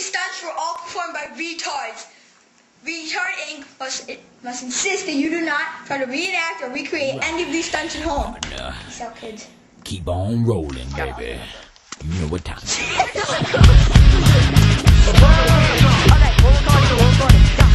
stunts were all performed by retards. Retard Inc. must insist that you do not try to reenact or recreate any of these stunts at home. Peace out, kids. Keep on rolling, baby. You know what time it is. Okay, we'll record it.